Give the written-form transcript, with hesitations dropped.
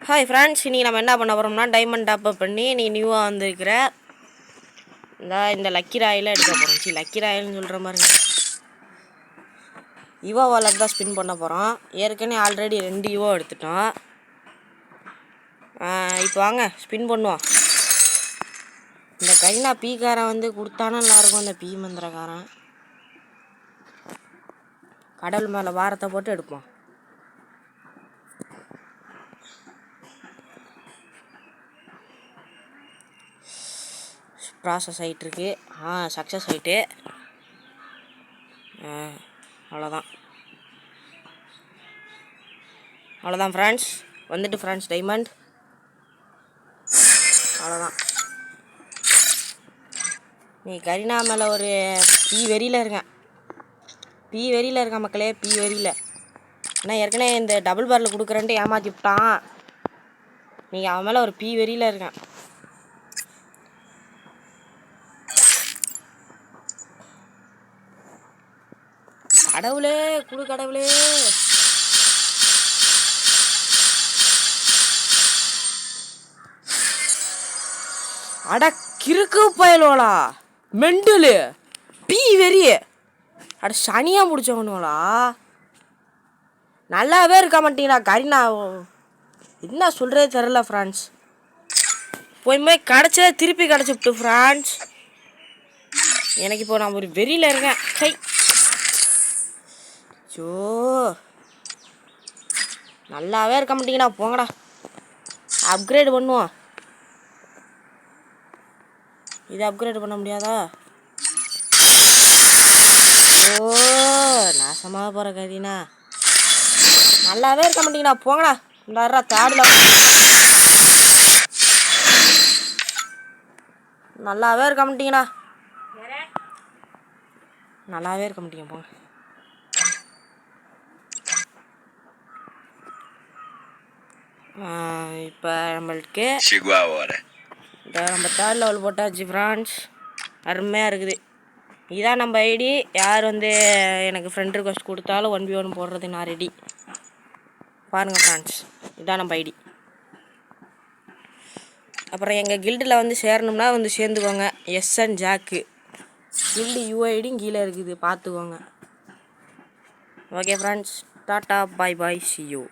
Hi friends, இன்றைக்கி நம்ம என்ன பண்ண போகிறோம்னா டைமண்ட் டாப்அப் பண்ணி நீ நியூவாக வந்திருக்கிற இந்த லக்கி ராயில் எடுக்க போகிறோம். லக்கி ராயில்னு சொல்கிற மாதிரிங்க யுவோ வாலெட் தான் ஸ்பின் பண்ண போகிறோம். ஏற்கனவே ஆல்ரெடி 2 யுவோ எடுத்துட்டோம். இப்போ வாங்க ஸ்பின் பண்ணுவோம். இந்த கைனா பீக்காரன் வந்து கொடுத்தானா நல்லாயிருக்கும். அந்த பீ மந்திரக்காரன் கடல் மேலே வாரத்தை போட்டு எடுப்போம். ப்ராசஸ் ஆகிட்டுருக்கு. சக்ஸஸ் ஆகிட்டு அவ்வளோதான் ஃப்ரெண்ட்ஸ். வந்துட்டு ஃப்ரெண்ட்ஸ் டைமண்ட் அவ்வளோதான். நீ கரீனா மேலே ஒரு பீ வெறியில் இருக்கேன். மக்களே, பீ வெறியில். ஏன்னா ஏற்கனவே இந்த டபுள் பாரில் கொடுக்குறேன்ட்டு ஏமாற்றி விட்டான். நீங்கள் அவன் மேலே ஒரு பீ வெறியில் இருக்கேன். கடவுளே குடு கடவுளே. அட கிறுக்கு பயலோலா, மெண்டலு, பீ வெறிய, அட சனியாக முடிச்சவனுங்களா. நல்லாவே இருக்க மாட்டீங்களா கரீனா? என்ன சொல்கிறதே தெரில ஃப்ரான்ஸ். போய் கிடச்சதே திருப்பி கிடச்சிவிட்டு ஃப்ரான்ஸ். எனக்கு இப்போ நான் ஒரு வெறியில் இருக்கேன். கை சோ நல்லாவே இருக்க மாட்டீங்கடா, போங்கடா. அப்கிரேட் பண்ணுவோம். இது அப்கிரேட் பண்ண முடியாதா? ஓ, நாசமாக போகிற கரீனா. நல்லாவே இருக்க மாட்டீங்கடா, போங்கடா. இந்த தேடில் நல்லாவே இருக்க மாட்டீங்கடா. நல்லாவே இருக்க மாட்டீங்க, போங்க. இப்போ நம்மளுக்கு நம்ம 3rd லெவல் போட்டாச்சு ஃப்ரான்ஸ். அருமையாக இருக்குது. இதான் நம்ம ஐடி. யார் வந்து எனக்கு ஃப்ரெண்ட் ரிக்வெஸ்ட் கொடுத்தாலும் 1v1 போடுறது நான் ரெடி. பாருங்கள் ஃப்ரான்ஸ், இதான் நம்ம ஐடி. அப்புறம் எங்கள் கில்டில் வந்து சேரணும்னா வந்து சேர்ந்துக்கோங்க. எஸ்என் ஜாக்கு கில்டு யூஐடியும் கீழே இருக்குது, பார்த்துக்கோங்க. Okay friends, tata, bye bye, C you.